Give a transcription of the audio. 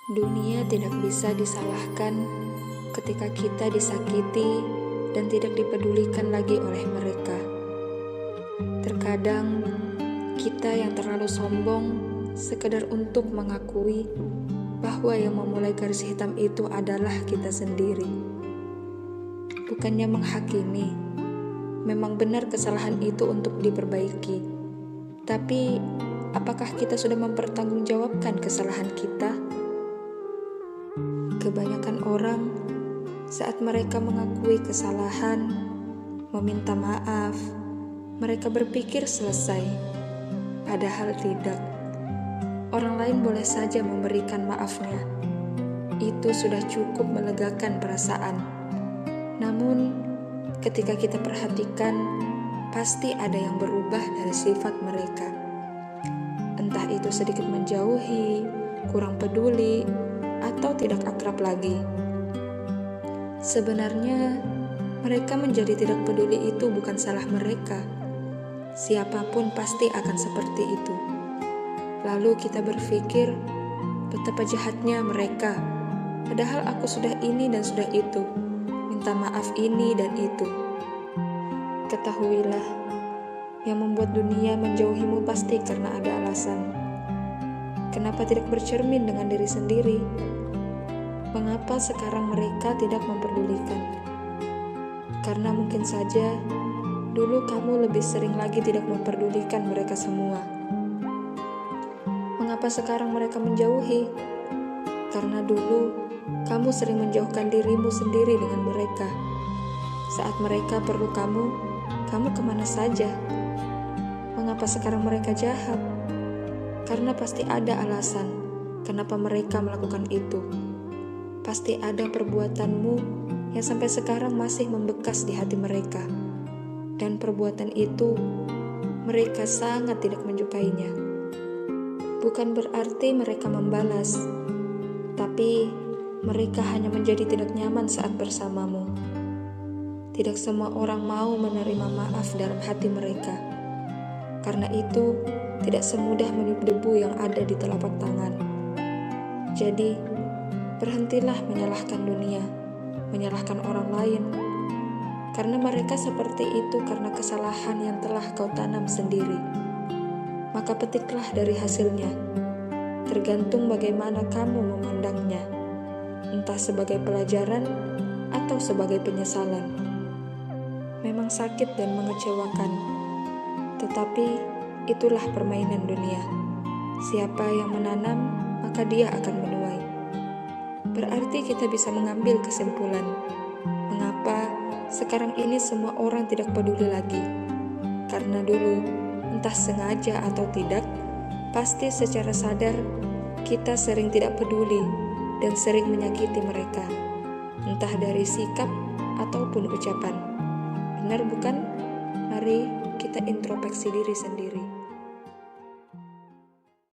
Dunia tidak bisa disalahkan ketika kita disakiti dan tidak dipedulikan lagi oleh mereka. Terkadang kita yang terlalu sombong sekedar untuk mengakui bahwa yang memulai garis hitam itu adalah kita sendiri. Bukannya menghakimi, memang benar kesalahan itu untuk diperbaiki. Tapi apakah kita sudah mempertanggungjawabkan kesalahan kita? Kebanyakan orang saat mereka mengakui kesalahan, meminta maaf, mereka berpikir selesai. Padahal tidak. Orang lain boleh saja memberikan maafnya. Itu sudah cukup melegakan perasaan. Namun, ketika kita perhatikan, pasti ada yang berubah dari sifat mereka. Entah itu sedikit menjauhi, kurang peduli, atau tidak akrab lagi. Sebenarnya, mereka menjadi tidak peduli itu bukan salah mereka. Siapapun pasti akan seperti itu. Lalu kita berpikir, betapa jahatnya mereka. Padahal aku sudah ini dan sudah itu. Minta maaf ini dan itu. Ketahuilah, yang membuat dunia menjauhimu pasti karena ada alasan. Kenapa tidak bercermin dengan diri sendiri? Mengapa sekarang mereka tidak memperdulikan? Karena mungkin saja dulu kamu lebih sering lagi tidak memperdulikan mereka semua. Mengapa sekarang mereka menjauhi? Karena dulu kamu sering menjauhkan dirimu sendiri dengan mereka. Saat mereka perlu kamu kemana saja? Mengapa sekarang mereka jahat? Karena pasti ada alasan kenapa mereka melakukan itu. Pasti ada perbuatanmu yang sampai sekarang masih membekas di hati mereka. Dan perbuatan itu mereka sangat tidak menyukainya. Bukan berarti mereka membalas, tapi mereka hanya menjadi tidak nyaman saat bersamamu. Tidak semua orang mau menerima maaf dalam hati mereka. Karena itu, tidak semudah meniup debu yang ada di telapak tangan. Jadi, berhentilah menyalahkan dunia, menyalahkan orang lain. Karena mereka seperti itu karena kesalahan yang telah kau tanam sendiri. Maka petiklah dari hasilnya. Tergantung bagaimana kamu memandangnya. Entah sebagai pelajaran atau sebagai penyesalan. Memang sakit dan mengecewakan. Tetapi itulah permainan dunia. Siapa yang menanam, maka dia akan menuai. Berarti kita bisa mengambil kesimpulan. Mengapa sekarang ini semua orang tidak peduli lagi? Karena dulu, entah sengaja atau tidak, pasti secara sadar kita sering tidak peduli dan sering menyakiti mereka. Entah dari sikap ataupun ucapan. Benar bukan? Mari kita introspeksi diri sendiri.